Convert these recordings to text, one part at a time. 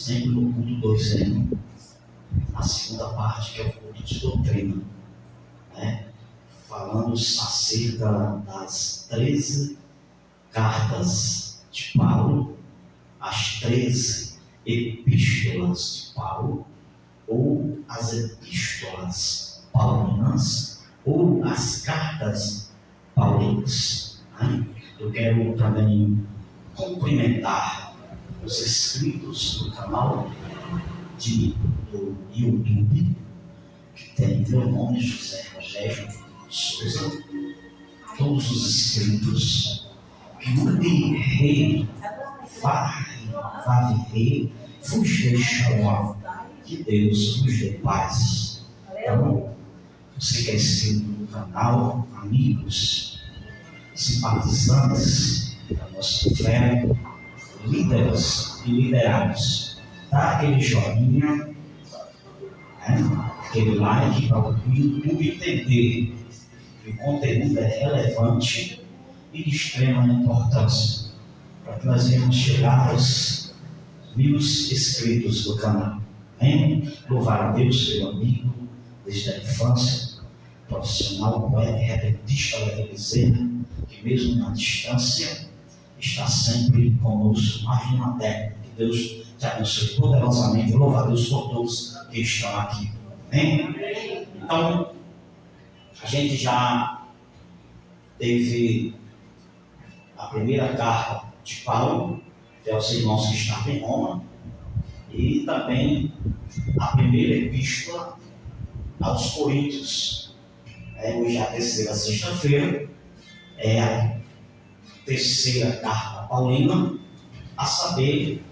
sempre no culto 2, na segunda parte, que é o culto de doutrina, né? Falando acerca das 13 cartas de Paulo, as 13 epístolas de Paulo, ou as epístolas paulinas, ou as cartas paulinas. Eu quero também cumprimentar os inscritos do canal do YouTube, que tem meu nome, José Rogério Souza, todos os inscritos, que nunca rei, varre, fugir Shalom, que Deus nos dê paz. Então, você que é inscrito no canal, amigos, simpatizantes da nossa fé, líderes e liderados, dá aquele joinha, aquele like para o YouTube entender que o conteúdo é relevante e de extrema importância, para que nós venhamos chegar aos 1000 inscritos do canal. Amém? Louvar a Deus, meu amigo, desde a infância, profissional, poeta e repentista, deve dizer que mesmo na distância, está sempre conosco, mais de uma década. Que Deus te abençoe poderosamente. Louva a Deus por todos que estão aqui. Amém? Então, a gente já teve a primeira carta de Paulo, que é aos irmãos que estavam em Roma, e também a primeira epístola aos Coríntios. Hoje é a terceira sexta-feira, é a terceira carta paulina, a saber,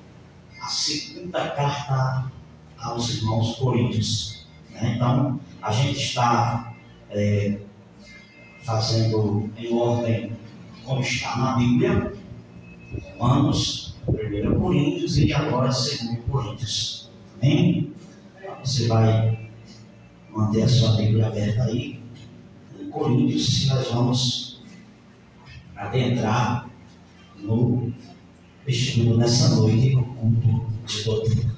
a segunda carta aos irmãos Coríntios. Então, a gente está fazendo em ordem como está na Bíblia, Romanos, 1 Coríntios e agora 2 Coríntios. Amém? Você vai manter a sua Bíblia aberta aí, em Coríntios, e nós vamos adentrar no estudo nessa noite, no culto de doutrina.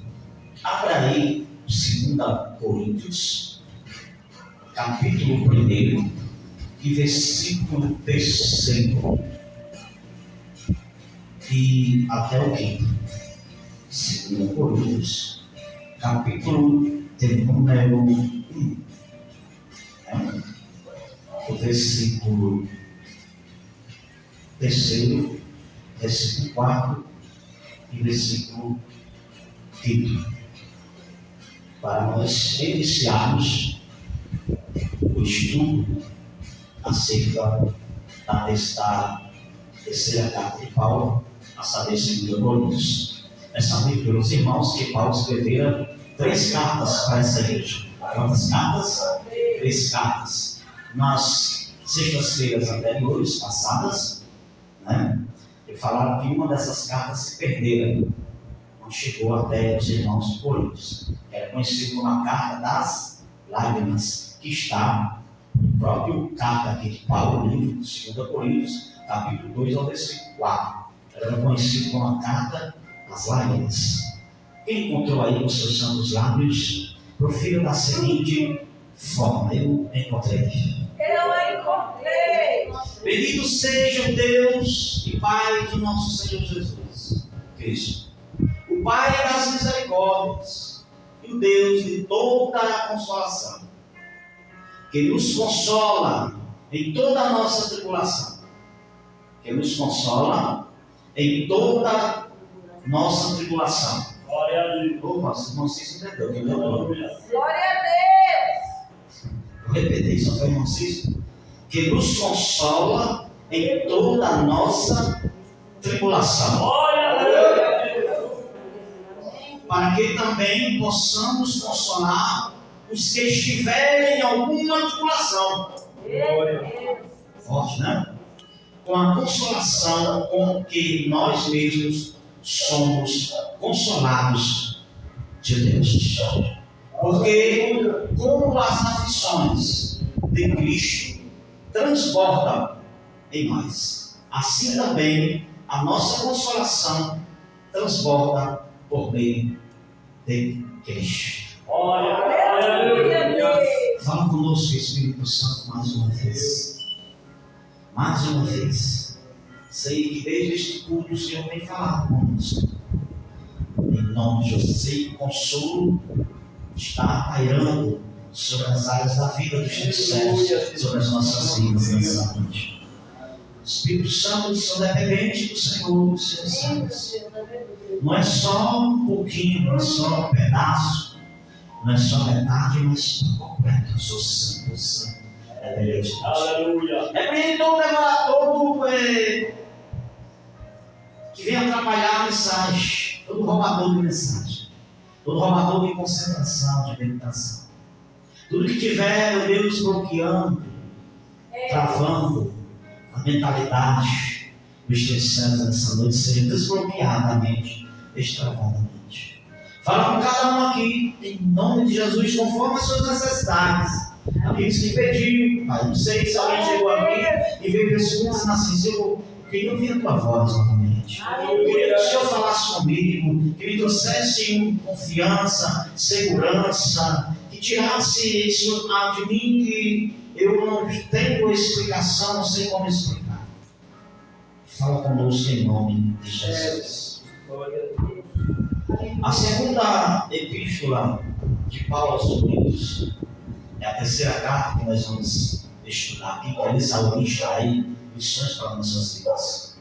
Abra aí 2 Coríntios, capítulo 1, e versículo 3 e até o 5. 2 Coríntios, capítulo de número 1, o versículo 3, versículo 4 e versículo 5. Para nós iniciarmos o estudo acerca desta terceira carta de Paulo, a saber, 2 Coríntios. É saber pelos irmãos que Paulo escrevera 3 cartas para essa igreja. Quantas cartas? 3 cartas. Nas sextas-feiras anteriores, passadas, eu falaram que uma dessas cartas se perderam, não chegou até os irmãos de Coríntios. Era conhecido como a carta das lágrimas, que está no próprio carta aqui de Paulo, livro de 2 Coríntios, capítulo 2 ao versículo 4. Era conhecido como a carta das lágrimas. Quem encontrou aí os seus santos lábios, profira da seguinte forma: eu encontrei. Bendito seja o Deus e Pai de nosso Senhor Jesus Cristo, o Pai das misericórdias e o Deus de toda a consolação, que nos consola em toda a nossa tribulação, que nos consola em toda a nossa tribulação. Glória a Deus. Opa, não sei se entendeu. Glória a Deus. Vou repetir, só foi irmão Cícero. Que nos consola em toda a nossa tribulação. Glória a Deus. Para que também possamos consolar os que estiverem em alguma tribulação. Forte, né? Com a consolação com que nós mesmos somos consolados de Deus. Porque como as aflições de Cristo transbordam em nós, assim também a nossa consolação transborda por meio de Cristo. Aleluia, Deus. Fala conosco, Espírito Santo, mais uma vez. Mais uma vez. Sei que desde este culto o Senhor tem falado conosco. Em nome de Jesus, e consolo está pairando sobre as áreas da vida dos teus servos, sobre as nossas vidas nessa noite. Espírito Santo, sou dependente do Senhor, dos seus servos. Não é só um pouquinho, não é só um pedaço, não é só metade, mas por completo. Eu sou 100% dependente de Deus. Aleluia. Repreende todo devorador que vem atrapalhar a mensagem, todo roubador de mensagem, todo roubador de concentração, de meditação. Tudo que tiver, meu Deus, bloqueando, travando a mentalidade dos teus servos nessa noite, seja desbloqueadamente, destravadamente. Fala com cada um aqui, em nome de Jesus, conforme as suas necessidades. Aqueles que pediu, Pai, não sei se alguém chegou aqui e veio pessoas assim, Senhor, queria ouvir a tua voz novamente. Eu queria que o Senhor falasse comigo, que me trouxesse confiança, segurança, que tirasse isso de mim que eu não tenho explicação, não sei como explicar. Fala conosco em nome de Jesus. A segunda epístola de Paulo aos Coríntios é a terceira carta que nós vamos estudar aqui, que é essa lista aí, lições para nossas vidas.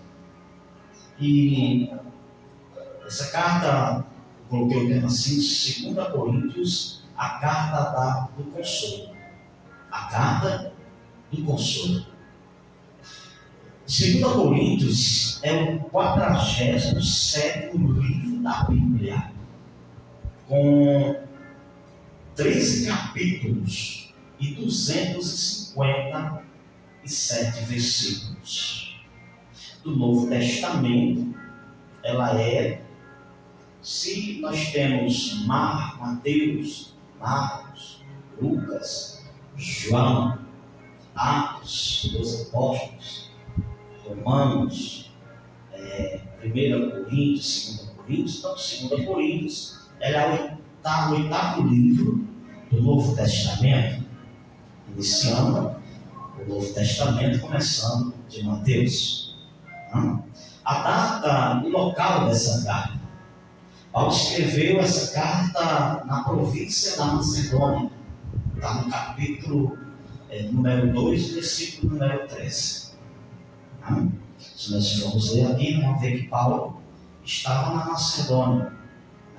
E essa carta, coloquei o tema assim, 2 Coríntios, a carta do consolo. A carta do consolo. 2 Coríntios é o 47º livro da Bíblia, com 13 capítulos e 257 versículos. Do Novo Testamento, ela é, se nós temos Mateus, Marcos, Lucas, João, Atos dos Apóstolos, Romanos, 1 Coríntios, 2 Coríntios, então 2 Coríntios, ela é o oitavo livro do Novo Testamento, iniciando o Novo Testamento, começando de Mateus. A data e local dessa carta. Paulo escreveu essa carta na província da Macedônia. Está no capítulo número 2, versículo número 13. Se nós formos ler aqui, vamos ver que Paulo estava na Macedônia.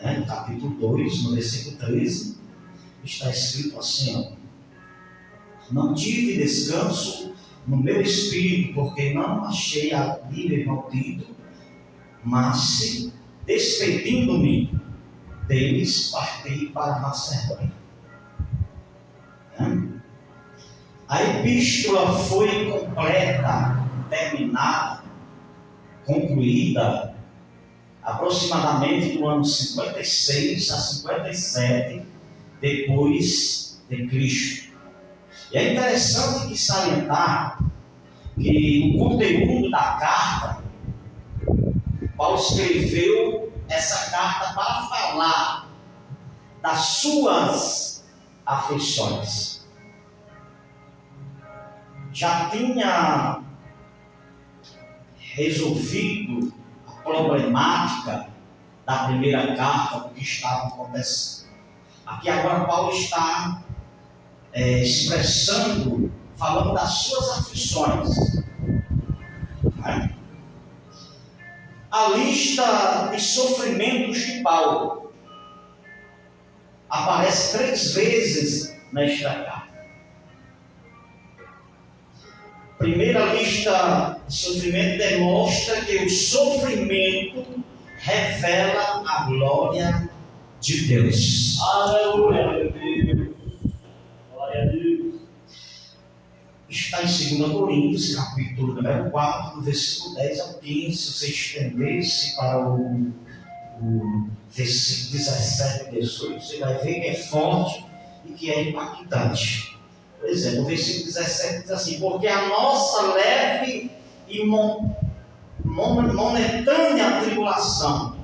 No capítulo 2, no versículo 13, está escrito assim: ó, não tive descanso no meu espírito, porque não achei ali meu irmão Tito, mas se despedindo-me deles, parti para a Macedônia. A epístola foi completa, terminada, concluída aproximadamente do ano 56 a 57 depois de Cristo. E é interessante que salientar que o conteúdo da carta, Paulo escreveu essa carta para falar das suas aflições. Já tinha resolvido a problemática da primeira carta, o que estava acontecendo. Aqui agora Paulo está expressando, falando das suas aflições. A lista de sofrimentos de Paulo aparece 3 vezes nesta carta. Primeira lista de sofrimento demonstra que o sofrimento revela a glória de Deus. Aleluia, Deus. Glória a Deus. Está em 2 Coríntios, capítulo número 4, versículo 10 ao 15. Se você estender-se para o versículo 17 e 18, você vai ver que é forte e que é impactante. Por exemplo, o versículo 17 diz assim: porque a nossa leve e momentânea tribulação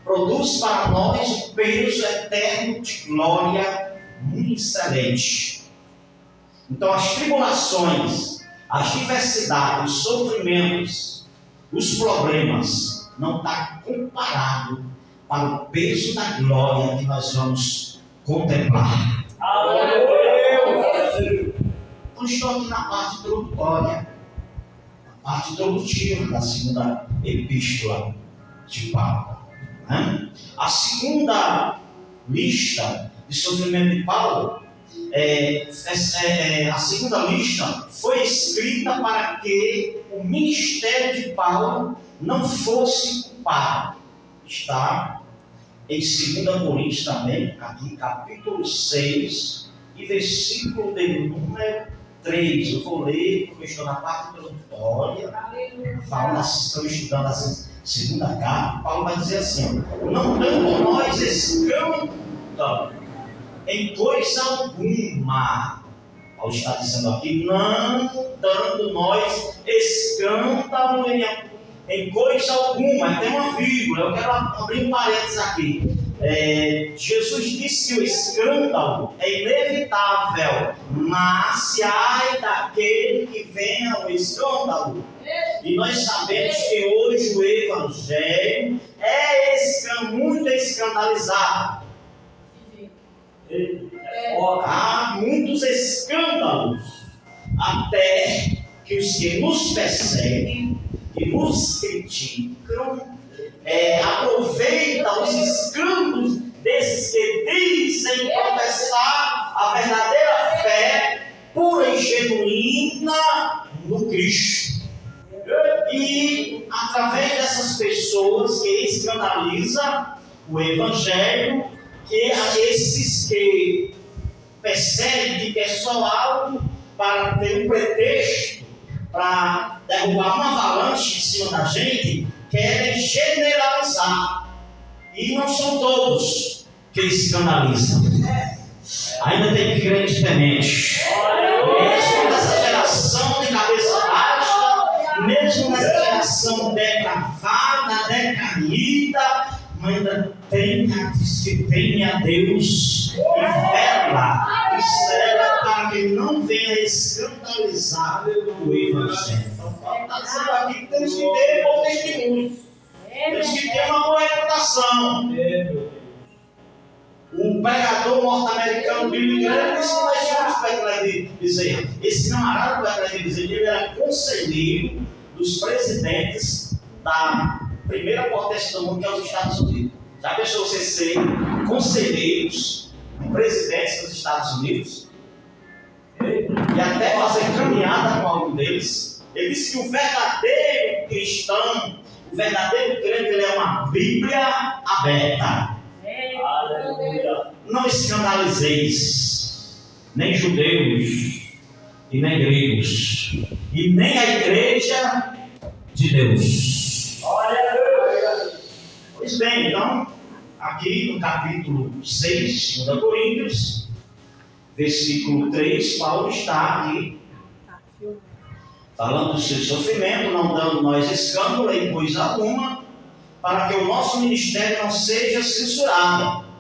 produz para nós um peso eterno de glória muito excelente. Então, as tribulações, as diversidades, os sofrimentos, os problemas, não está comparado para o peso da glória que nós vamos contemplar. Então, estou aqui na parte introdutória, na parte introdutiva da segunda epístola de Paulo. A segunda lista de sofrimento de Paulo, a segunda lista foi escrita para que o ministério de Paulo não fosse culpado. Está em 2 Coríntios também, aqui capítulo 6 e versículo de número 3. Eu vou ler, porque eu estou na parte introdutória, estamos estudando a segunda carta. Paulo vai dizer assim: não dando nós escândalo em coisa alguma. Paulo está dizendo aqui, não dando nós escândalo em coisa alguma. Tem uma vírgula, eu quero abrir um parênteses aqui. Jesus disse que o escândalo é inevitável, mas se ai daquele que venha o escândalo. E nós sabemos que hoje o Evangelho é muito escandalizado. Há muitos escândalos, até que os que nos perseguem, que nos criticam, aproveitam os escândalos desses que dizem professar a verdadeira fé pura e genuína no Cristo. E através dessas pessoas que escandalizam o Evangelho, que a esses que percebem que é só algo para ter um pretexto, para derrubar uma avalanche em cima da gente, querem generalizar. E não são todos que escandalizam. Ainda tem crente temente. Mesmo nessa geração de cabeça baixa, mesmo nessa geração depravada, decaída, ainda tem que teme a Deus e vela para que não venha escandalizar o Evangelho. Então, Paulo está dizendo aqui que temos que ter bom testemunho, temos que ter uma boa reputação. O pregador norte-americano Billy Graham disse que nós somos Beckler Bezerra. Esse camarada Beckler Bezerra, ele era conselheiro dos presidentes da primeira potência do mundo, que é os Estados Unidos. Já pensou você ser conselheiros de presidentes dos Estados Unidos? E até fazer caminhada com algum deles? Ele disse que o verdadeiro cristão, o verdadeiro crente, ele é uma Bíblia aberta. Não escandalizeis nem judeus e nem gregos, e nem a igreja de Deus. Pois bem, então, aqui no capítulo 6, 2 Coríntios, versículo 3, Paulo está aqui falando do seu sofrimento, não dando nós escândalo em coisa alguma, para que o nosso ministério não seja censurado.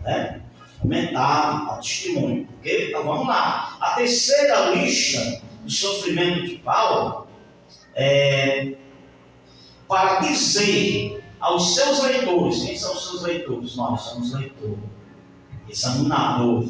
Né? Aumentado ao testemunho. Okay? Então vamos lá. A terceira lista do sofrimento de Paulo é para dizer aos seus leitores. Quem são os seus leitores? Nós somos leitores, examinador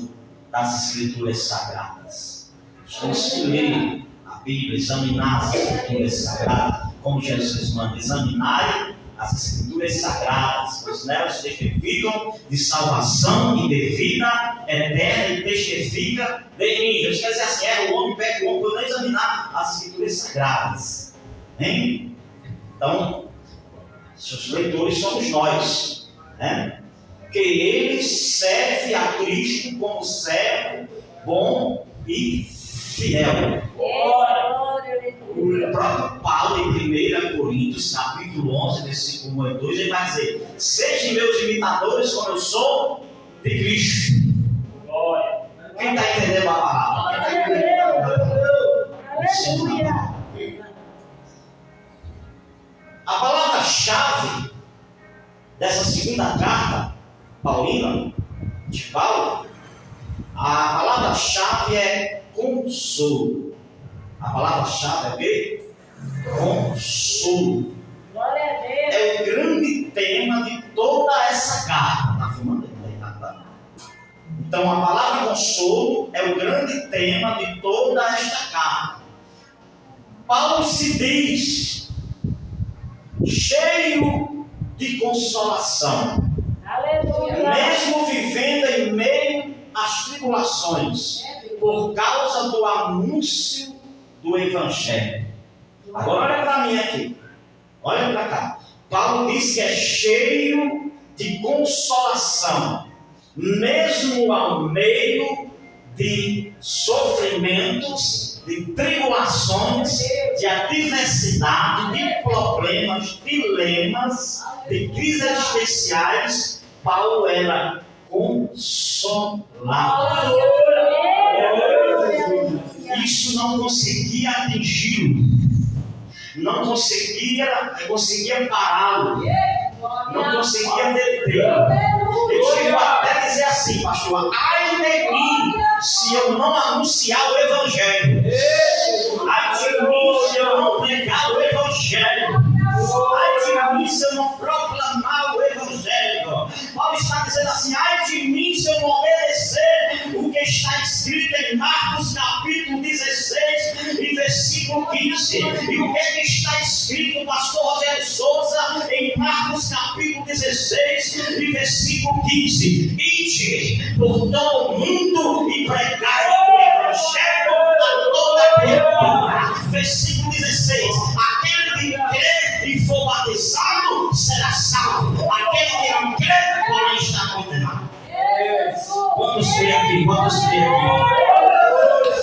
das Escrituras Sagradas. Temos que ler a Bíblia, examinar as Escrituras Sagradas, como Jesus manda, examinar as Escrituras Sagradas, pois nelas testificam de salvação e de vida eterna, e testifica de mim. Jesus quer dizer assim, o homem pega o homem por não examinar as Escrituras Sagradas. Hein? Então, seus leitores somos nós, né? Que ele serve a Cristo como servo bom e fiel. O próprio Paulo, em 1 Coríntios, capítulo 11, versículo 1 e 2, ele vai dizer: sejam meus imitadores como eu sou de Cristo. Quem está entendendo a palavra? Quem está entendendo a palavra? A palavra-chave dessa segunda carta paulina, de Paulo, a palavra-chave é consolo. A palavra-chave é o quê? Consolo. Glória a Deus. É o grande tema de toda essa carta. Está filmando aí? Tá. Então, a palavra consolo é o grande tema de toda esta carta. Paulo se diz cheio de consolação, Aleluia. mesmo vivendo em meio às tribulações, por causa do anúncio do Evangelho. Agora olha para mim aqui, olha para cá. Paulo diz que é cheio de consolação, mesmo ao meio de sofrimentos, de tribulações, de adversidade, de problemas, dilemas, de crises existenciais. Paulo era consolado. Isso não conseguia atingi-lo, não conseguia pará-lo, não conseguia detê-lo. Ele chegou até a dizer assim, pastor: ai de mim se eu não anunciar o Evangelho, ai de mim se eu não pregar o Evangelho, ai de mim se eu não proclamar o Evangelho. Paulo está dizendo assim: ai de mim se eu não obedecer o que está escrito em Marcos capítulo 16 e versículo 15. E o que é que está escrito, pastor Rogério Souza, em Marcos capítulo 16 e versículo 15? Ide por todo o mundo e pregai o Evangelho a toda criatura. Versículo 16: aquele que crê e for batizado será salvo, aquele que não crê, porém está condenado. Quantos crê aqui? Quantos crê aqui?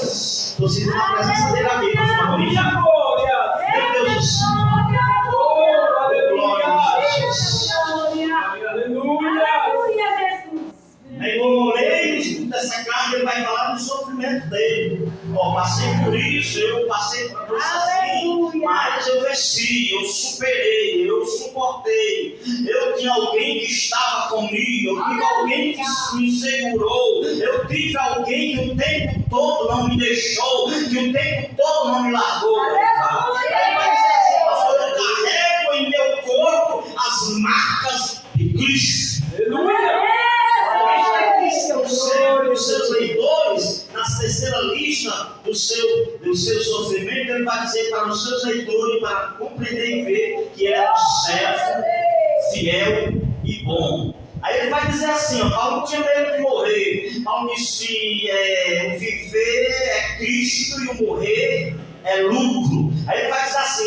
Estou sentindo a presença dele aqui, pastor Maurício. Meu Deus do céu. Glória a Jesus. Aí no meio dessa carta ele vai falar do sofrimento dele. Passei por isso, eu passei por isso assim, mas eu venci, eu superei, eu suportei. Eu tinha alguém que estava comigo, eu tive alguém que me segurou, eu tive alguém que o tempo todo não me deixou, que o tempo todo não me largou. Ele vai dizer assim: pastor, eu carrego em meu corpo as marcas de Cristo. Os seus leitores, na terceira lista do seu sofrimento, ele vai dizer para os seus leitores, para compreender e ver que é um servo fiel e bom. Aí ele vai dizer assim: Paulo não tinha medo de morrer. Paulo disse: o viver é Cristo e o morrer é lucro. Aí ele vai dizer assim: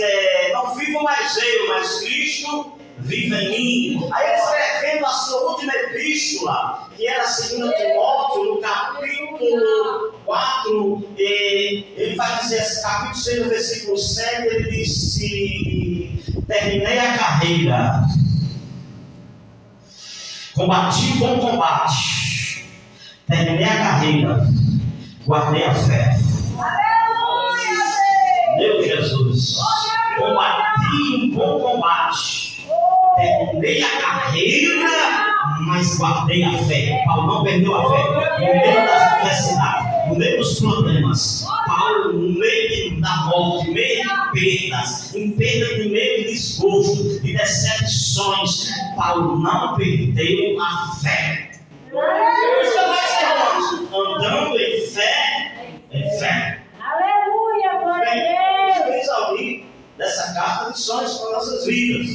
não vivo mais eu, mas Cristo vive em mim. Aí ele escrevendo a sua última epístola, que era 2 Timóteo, no capítulo 4, ele vai dizer assim, capítulo 6, no versículo 7, ele disse: terminei a carreira, combati o bom combate, terminei a carreira, guardei a fé. Meu Jesus, combati um bom combate, terminei a carreira, mas guardei a fé. Paulo não perdeu a fé. No meio das adversidades, no meio dos problemas, Paulo, no meio da morte, no meio de perdas, no meio de desgosto, de decepções, Paulo não perdeu a fé. Andando em fé. Aleluia, glória a Deus. Exaurir dessa carta lições para nossas vidas.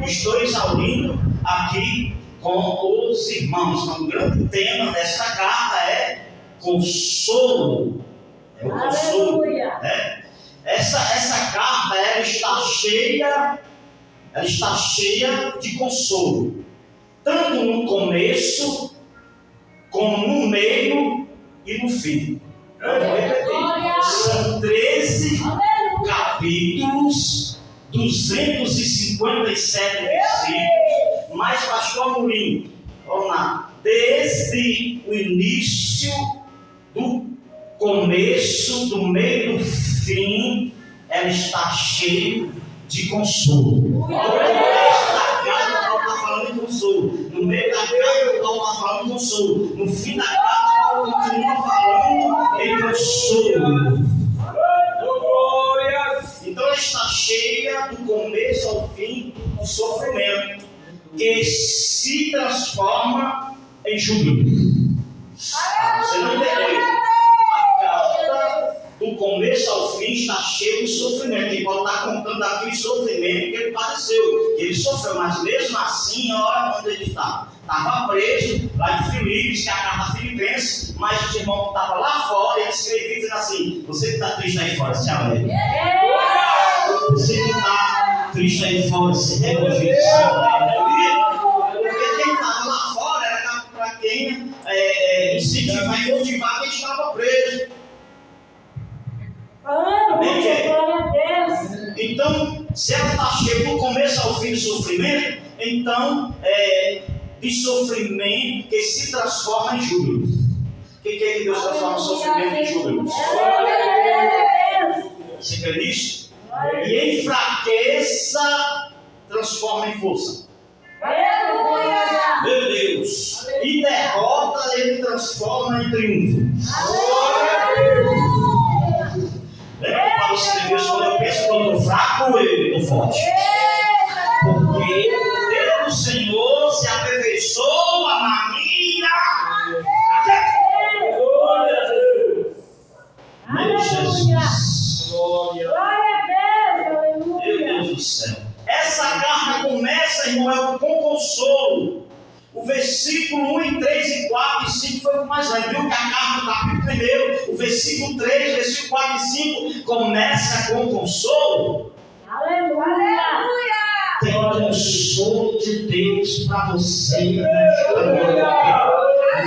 Estou exaurindo aqui com os irmãos. Então, o grande tema desta carta é consolo. É o consolo. Né? Essa carta ela está cheia de consolo, tanto no começo como no meio e no fim. Eu vou repetir. São 13 capítulos, 257 versículos. Mas, pastor Amorim, vamos lá. Desde o início, do começo, do meio, do fim, ela está cheia de consolo. No começo da carta, Paulo está falando de consolo. No meio da carta, Paulo está falando de consolo. No fim da carta, Paulo continua falando em consolo. Então ela está cheia do começo ao fim do sofrimento, que se transforma em júbilo. Você não entendeu? A carta do começo ao fim está cheia de sofrimento. E Paulo está contando daquele sofrimento que ele padeceu, que ele sofreu, mas mesmo assim, olha onde ele estava. Estava preso lá em Filipos, que é a carta Filipenses, mas os irmãos que estavam lá fora, ele escrevia dizendo assim: você que está triste aí fora, se alegre. Você que está triste aí fora, se regozije, se alegre. Porque quem estava lá fora era para quem incentivar e motivar quem estava preso. Glória a Deus. Então, se ela está cheia do começo ao fim do sofrimento, então de sofrimento que se transforma em júbilo. O que é que Deus transforma o sofrimento em júbilo? Você crê nisso? E em fraqueza transforma em força. Meu Deus! E derrota ele transforma em triunfo. Lembra que Paulo escreveu: quando eu penso que eu estou fraco, eu estou forte. Porque o poder do Senhor se aperfeiçoa na minha. Meu Jesus. Glória a Deus. Meu Aleluia. Deus do céu. Essa carta começa, irmão, com consolo. O versículo 1, 3, 4 e 5 foi o mais leve. Viu que a carta, no capítulo 1, o versículo 3, o versículo 4 e 5 começa com consolo. Aleluia. Tem consolo de Deus para você nesta noite.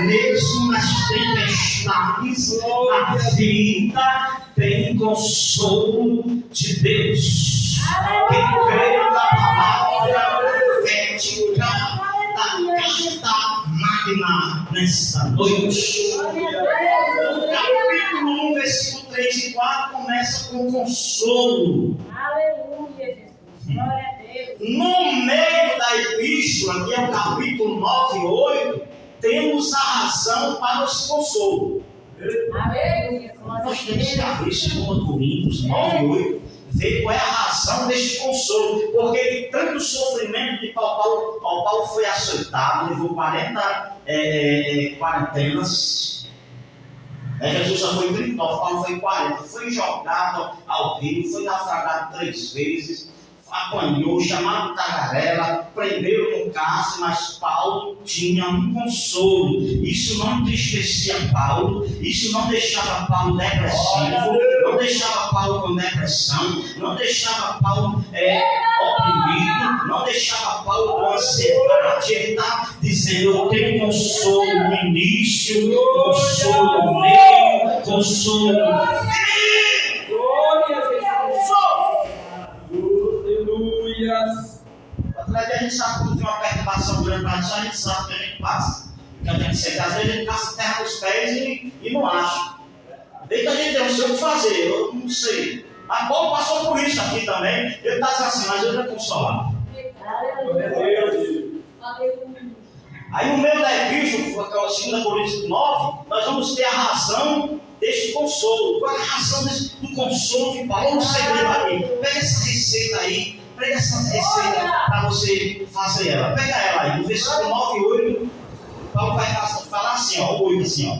Mesmo nas tempestades da vida, tem consolo de Deus. Quem crê na palavra profética da carta magna nesta noite. O capítulo 1, versículo 3 e 4 começa com consolo. Aleluia, Jesus. Glória a Deus. No meio da epístola, que é o capítulo 9 e 8, temos a razão para esse consolo. Aleluia. Nós temos que abrir 2 Coríntios 9 e 8, ver qual é a razão deste consolo. Porque de tanto sofrimento que Paulo foi açoitado, levou 40 quarentenas. Jesus já foi 39, Paulo foi 40, foi jogado ao rio, foi naufragado 3 vezes, apanhou, chamaram de tagarela, prenderam no cárcere, mas Paulo tinha um consolo. Isso não entristecia Paulo, isso não deixava Paulo depressivo, não deixava Paulo com depressão, não deixava Paulo oprimido, não deixava Paulo com ansiedade. Ele está dizendo: eu tenho consolo no início, consolo no meio, consolo no fim. Glória a Jesus. Aleluia. Atrás a gente sabe quando tem uma perturbação grande para isso, a gente sabe o que a gente passa. Porque a gente sente, às vezes a gente passa terra nos pés e não acha. Vê que a gente não sei o que fazer, eu não sei. Mas Paulo passou por isso aqui também. Ele está dizendo assim: mas eu vou consolar. Glória a Deus. Aí no meio da epístola, 2 Coríntios 9, nós vamos ter a razão deste consolo. Qual é a razão do consolo de Paulo? Olha o segredo aqui. Pega essa receita aí. Pega essa receita para você fazer ela. Pega ela aí. No versículo 9 e 8, Paulo vai falar assim, ó, o 8 assim, ó.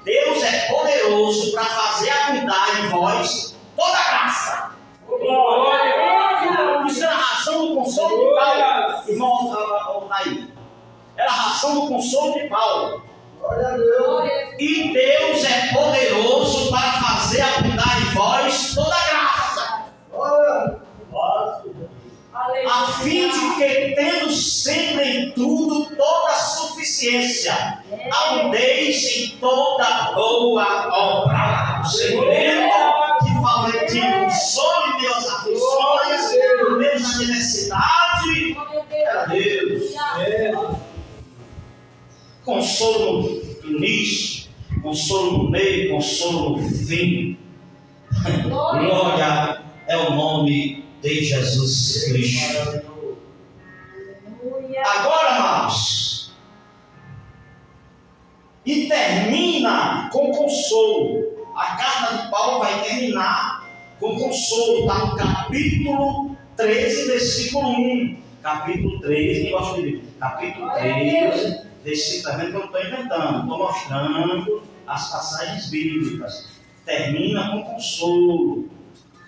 Deus é poderoso para fazer abundar em vós toda a graça. Glória. Isso é a razão do consolo de Paulo. Irmão, aí. Era a razão do consolo de Paulo. Glória a Deus. E Deus é poderoso para fazer abundar em vós toda a graça, Glória. a fim de que, tendo sempre em tudo toda a suficiência, abundeis em toda boa obra. O segredo que fala de consolo em meus aflições, em meus necessidades, era Deus. Consolo no início, consolo no meio, consolo no fim. Glória é o nome de Jesus Cristo. Aleluia. Agora, amados, e termina com consolo. A carta de Paulo vai terminar com consolo. Está no capítulo 13, versículo 1. Capítulo 13, quem gosta de ler? Capítulo 13, versículo, está vendo que eu não estou inventando, estou mostrando as passagens bíblicas. Termina com consolo.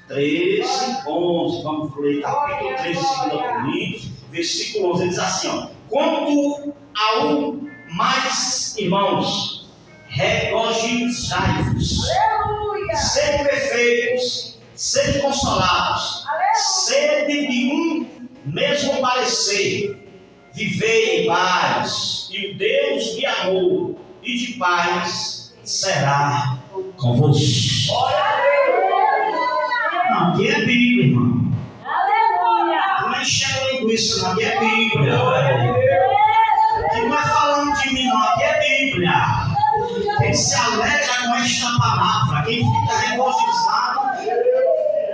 13, 11, vamos ler capítulo 13, 2 Coríntios, versículo 11, ele diz assim, ó: quanto ao mais, irmãos, regozijai-vos, Aleluia. sede perfeitos, sede consolados, sede de um mesmo parecer, vivei em paz, e o Deus de amor e de paz será convosco. Não, aqui é Bíblia, irmão. Aleluia. Não enchendo linguiça, não, aqui é Bíblia. Aqui não é falando de mim, não, aqui é Bíblia. Quem se alegra com esta palavra, quem fica regozijado,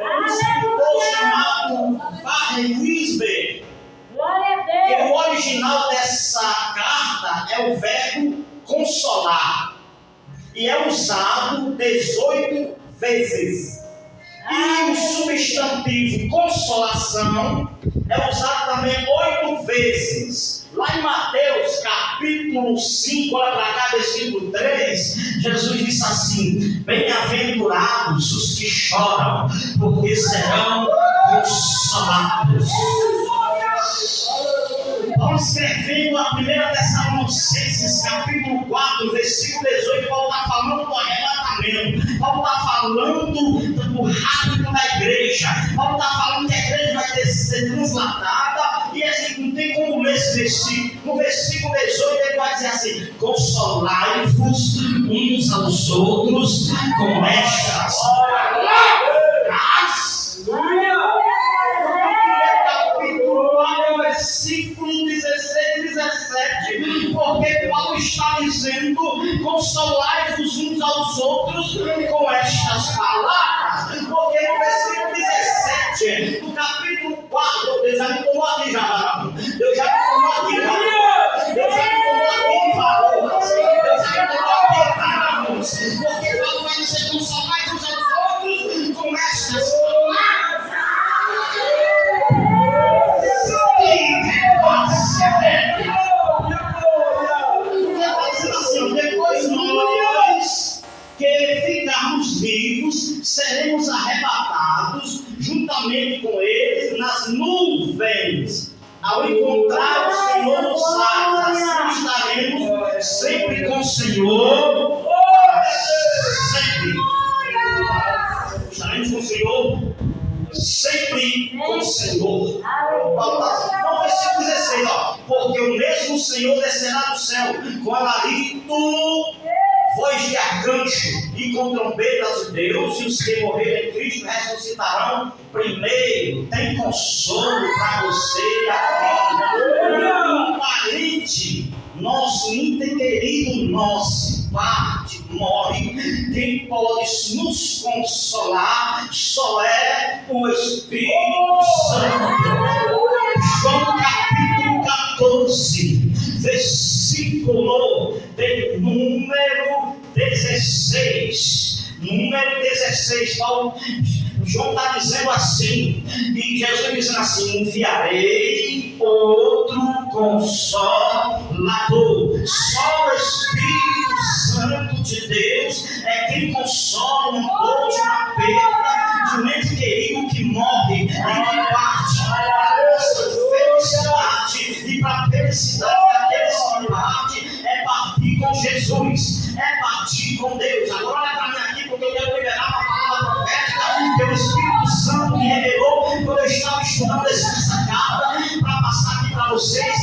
um escritor chamado Warren Wiersbe. Glória a E Deus. o original dessa carta é o verbo consolar. E é usado 18 vezes. E o substantivo consolação é usado também 8 vezes. Lá em Mateus capítulo 5, olha para cá, versículo 3, Jesus disse assim: bem-aventurados os que choram, porque serão consolados. Paulo escrevendo a 1 Tessalonicenses capítulo 4, versículo 18, Paulo está falando do arrebatamento, Paulo está falando do rapto da igreja, Paulo está falando que a igreja vai ser translatada, e a gente não tem como ler esse versículo. No versículo 18 ele vai dizer assim: consolai-vos uns aos outros com estas palavras. Capítulo 4, versículo 16 e 17, porque Paulo está dizendo: consolai-vos uns aos outros com estas palavras. Porque no versículo 17 do capítulo 4, Deus já me tomou aqui já, Deus já me tomou aqui já, Deus já me tomou aqui em valores, Deus já me tomou aqui em valores, porque Paulo vai dizer: consolai-vos aos outros com estas palavras. Depois nós que ficarmos vivos seremos arrebatados juntamente com eles nas nuvens ao encontrar o Senhor nos ares. Assim estaremos sempre com o Senhor, sempre estaremos com o Senhor, sempre com o Senhor. No versículo 16, ó: porque o mesmo Senhor descerá do céu com alarido, voz de arcanjo e com trombetas de Deus, e os que morrerem em Cristo ressuscitarão primeiro. Tem consolo para você aqui. Um parente nosso, íntegro querido nosso, parte, morre. Quem pode nos consolar só é o Espírito Santo. João capítulo 14, versículo de número 16. Número 16, João está dizendo assim, e Jesus dizendo assim: enviarei outro consolador. Só o Espírito Santo de Deus é quem consola um dor de uma perda de um ente querido que morre e que parte. A nossa felicidade, e para a felicidade daqueles que partem, é partir com Jesus, é partir com Deus. Agora olha para mim aqui, porque eu quero liberar uma palavra profética que o Espírito Santo me revelou quando eu estava estudando essa carta, para passar aqui para vocês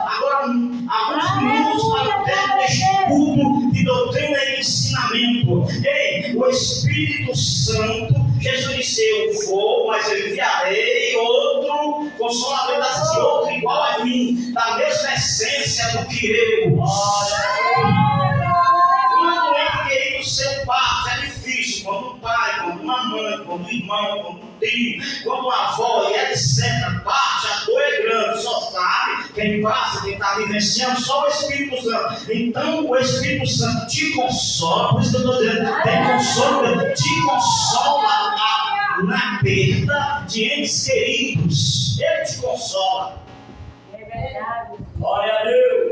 agora alguns minutos para o término deste culto de doutrina e ensinamento. Ei, o Espírito Santo, Jesus disse: eu vou, mas eu enviarei outro consolador, outro igual a mim, da mesma essência do que eu. Quando é querido ser parte, é difícil. Quando o pai, quando uma mãe, quando o irmão, quando tio, quando a avó e etc. parte, a dor é grande, só sabe quem passa, quem está vivenciando, só o Espírito Santo. Então o Espírito Santo te consola, por isso que eu estou dizendo, tem consolo, te consola na perda de entes queridos. Ele te consola. É verdade. Glória a Deus.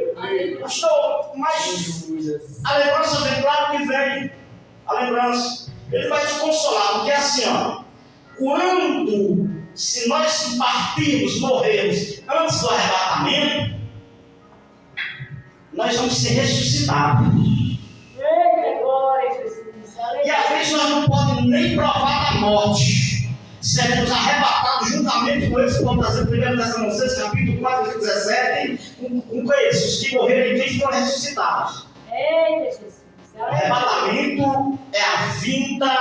Pastor, mas a lembrança vem, claro que vem. A lembrança. Ele vai te consolar, porque é assim, ó. Se nós partirmos, morrermos antes do arrebatamento, nós vamos ser ressuscitados. Eita, glória a Jesus. E às vezes nós não podemos nem provar da morte. Seremos arrebatados juntamente com eles, como está dizendo 1 Tessalonicenses, capítulo 4, versículo 17, com esses, os que morreram em Cristo foram ressuscitados. Eita, Jesus. O arrebatamento é a vinda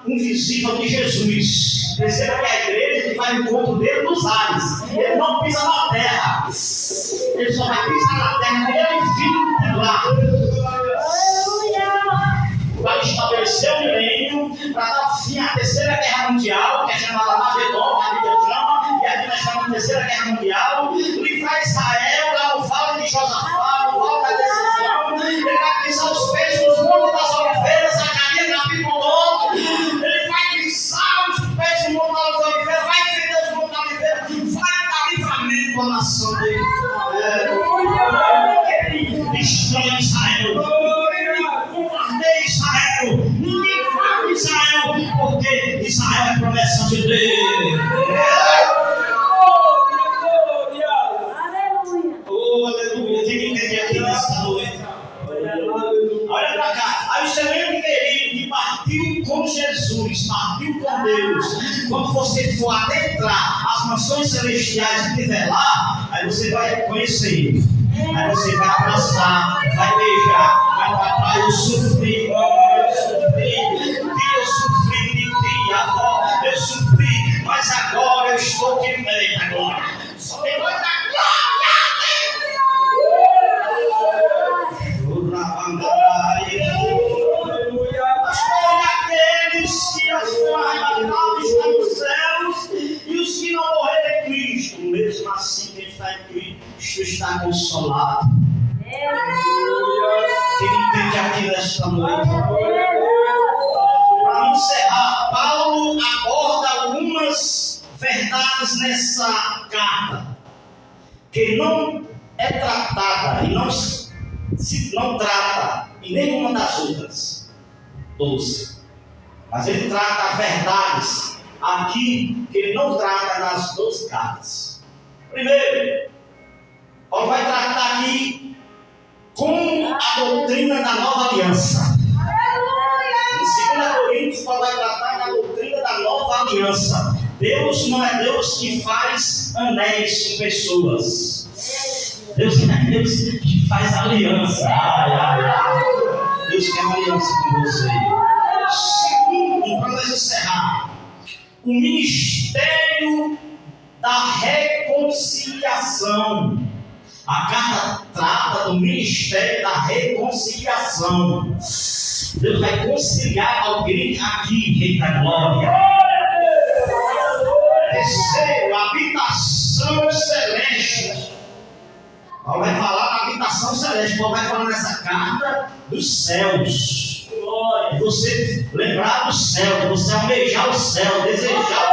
invisível de Jesus. Perceba que é a igreja que vai no encontro dele nos ares. Ele não pisa na terra. Ele só vai pisar na terra quando ele vir de lá. Aleluia. Vai estabelecer o milênio para dar fim à terceira guerra mundial, que é chamada Armagedon, que a Bíblia chama, e aqui nós chamamos de terceira guerra mundial, livrar Israel lá no vale de Josafá, no vale da decisão. Ele vai pisar os pés nos montes das oliveiras, Zacarias capítulo 9. Ele vai pisar os pés no monte das oliveiras, vai defender os montes das oliveiras, vai dar livramento à nação dele. Destrói Israel. Israel, ninguém fala de Israel, porque Israel é promessa de Deus. Aleluia. Oh, aleluia. Quem entende aqui nessa noite? Olha para cá. Aí o seu ente querido que partiu com Jesus, partiu com Deus. Quando você for adentrar as mansões celestiais e estiver lá, aí você vai conhecer. Aí você vai abraçar, vai beijar, vai papai, eu sofri, avó, eu sofri, mas agora eu estou de bem, agora. Só depois da aqueles que foram arrebatados estão nos céus e os que não morreram em Cristo, mesmo assim que está em Cristo, está consolado. Quem entende aqui nesta noite? Para encerrar, Paulo aborda algumas verdades nessa carta que não é tratada e não trata em nenhuma das outras 12. Mas ele trata verdades aqui que ele não trata nas 12 cartas. Primeiro, Paulo vai tratar aqui com a doutrina da nova aliança. Em 2 Coríntios, Paulo vai tratar da doutrina da nova aliança. Deus não é Deus que faz anéis com pessoas. Deus não é Deus que faz aliança. Deus quer uma aliança com você. Segundo, para nós encerrar, o ministério da reconciliação. A carta trata do ministério da reconciliação. Deus vai conciliar alguém aqui, Rei da Glória. Terceiro, habitação celeste. Paulo vai falar da habitação celeste. Paulo vai falar nessa carta dos céus. E você lembrar do céu, de você almejar o céu, desejar o céu,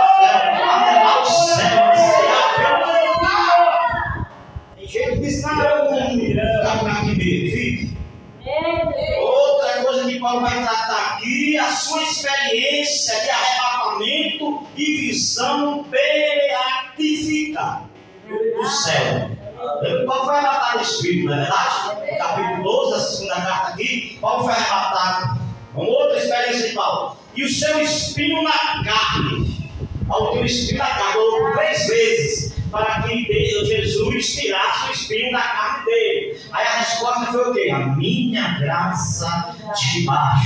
anelar o céu, ansiar pelo tem jeito de estar aqui mesmo. Outra coisa que Paulo vai tratar aqui, a sua experiência de arrebatamento e visão beatífica do céu. Paulo foi arrebatado do Espírito, não é verdade? No capítulo 12, da segunda carta aqui, Paulo foi arrebatado. Uma outra experiência de Paulo. E o seu espinho na carne. Paulo tem o espinho na carne, orou 3 vezes para que Jesus tirasse o espinho da carne dele. Aí a resposta foi o quê? A minha graça te basta.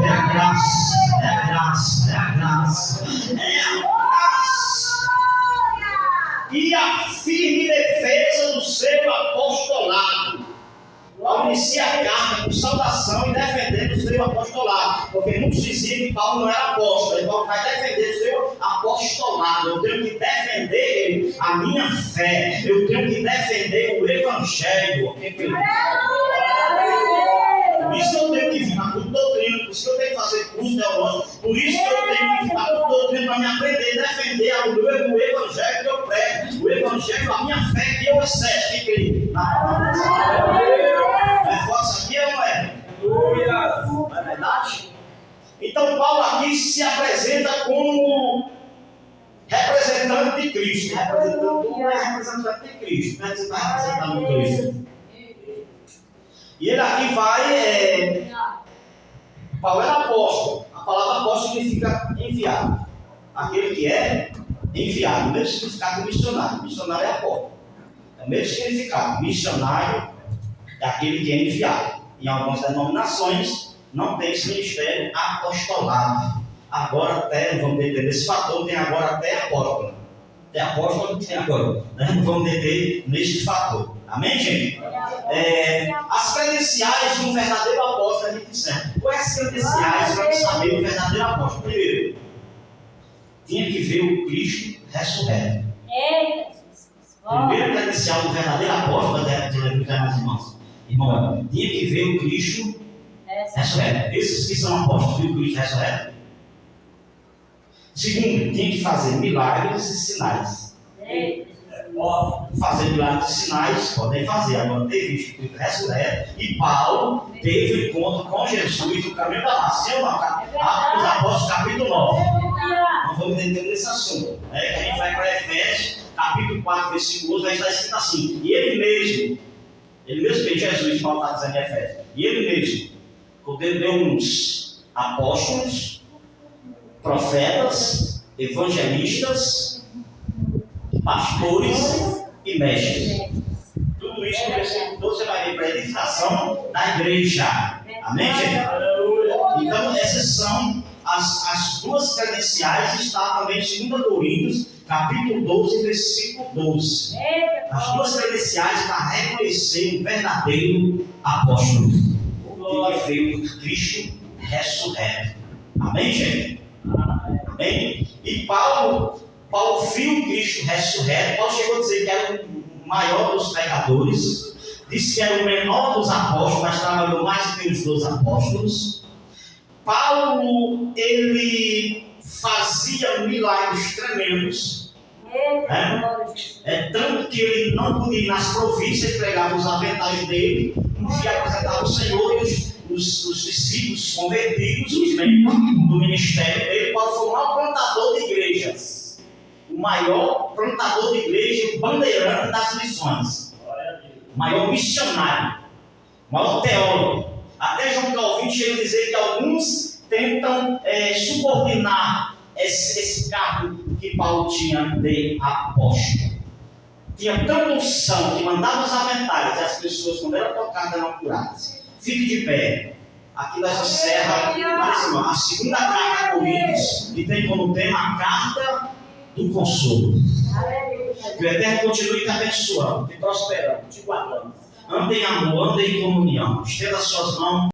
É a graça, é a graça, é a graça, é a graça. E a firme defesa do seu apostolado. Paulo inicia a carta com saudação e defendendo o seu apostolado. porque muitos diziam que Paulo não era apóstolo. Paulo vai defender o seu apostolado. Eu tenho que defender a minha fé. Eu tenho que defender o evangelho. Por isso que eu tenho que ficar com doutrina, por isso que eu tenho que fazer curso teológico, por isso que eu tenho que ficar com doutrina para me aprender a defender o evangelho que eu prego, o evangelho, a minha fé que eu excesso. Quem querido? É forte isso aqui ou não é? Não é verdade? Então Paulo aqui se apresenta como representante de Cristo. Representante de Cristo. Não é que você está representando Cristo. E ele aqui vai, Paulo era apóstolo. A palavra apóstolo significa enviado. Aquele que é enviado, o mesmo significado do missionário. Missionário é apóstolo. É o mesmo significado. Missionário é aquele que é enviado. Em algumas denominações não tem esse ministério apostolado. Agora até, não vamos deter nesse fator, tem agora até apóstolo. Tem apóstolo, não tem agora. Não vamos deter nesse fator. Amém, gente? As credenciais de um verdadeiro apóstolo, a gente disser. Quais as credenciais para saber o verdadeiro apóstolo? Primeiro, tinha que ver o Cristo ressurreto. Primeiro credencial do verdadeiro apóstolo, de levar as irmãs. Irmão, tinha que ver o Cristo ressurreto. Esses que são apóstolos, viram o Cristo ressurreto? Segundo, tinha que fazer milagres e sinais. Fazer milagres e sinais, podem fazer. Agora, ter visto o Cristo ressurreto. E Paulo teve encontro com Jesus no caminho da Damasco. Atos dos Apóstolos, capítulo 9. Não vamos entender esse assunto. Que a gente vai para Efésios, capítulo 4, versículo 11, vai estar escrito assim. E ele mesmo que Jesus, Paulo está dizendo em Efésios. E ele mesmo, deu uns apóstolos, profetas, evangelistas, pastores e mestres. Tudo isso no versículo 12 você vai ver para a edificação da igreja. Amém, gente? Então, essas são as duas credenciais, está também em 2 Coríntios, capítulo 12, versículo 12. As duas credenciais para reconhecer o verdadeiro apóstolo. Que veio o Cristo ressurreto. Amém, gente? Amém? E Paulo viu Cristo ressurreto. Paulo chegou a dizer que era o maior dos pecadores. Disse que era o menor dos apóstolos, mas trabalhou mais que os 12 apóstolos. Paulo, ele fazia milagres tremendos. Tanto que ele não podia ir nas províncias, ele pregava os aventais dele. Um dia apresentava o Senhor e os discípulos convertidos, os membros do ministério dele. Paulo foi o maior plantador de igrejas. O maior plantador de igreja e bandeirante das missões. O maior missionário. O maior teólogo. Até João Calvino chega a dizer que alguns tentam subordinar esse cargo que Paulo tinha de apóstolo. Tinha tanta unção que mandava os aventais e as pessoas, quando eram tocadas, eram curadas. Fique de pé. Aqui nós encerra a segunda carta a Coríntios, que tem como tema a carta do consolo. Que o Eterno continue te abençoando, te prosperando, te guardando. Ande em amor, ande em comunhão. Estenda suas mãos.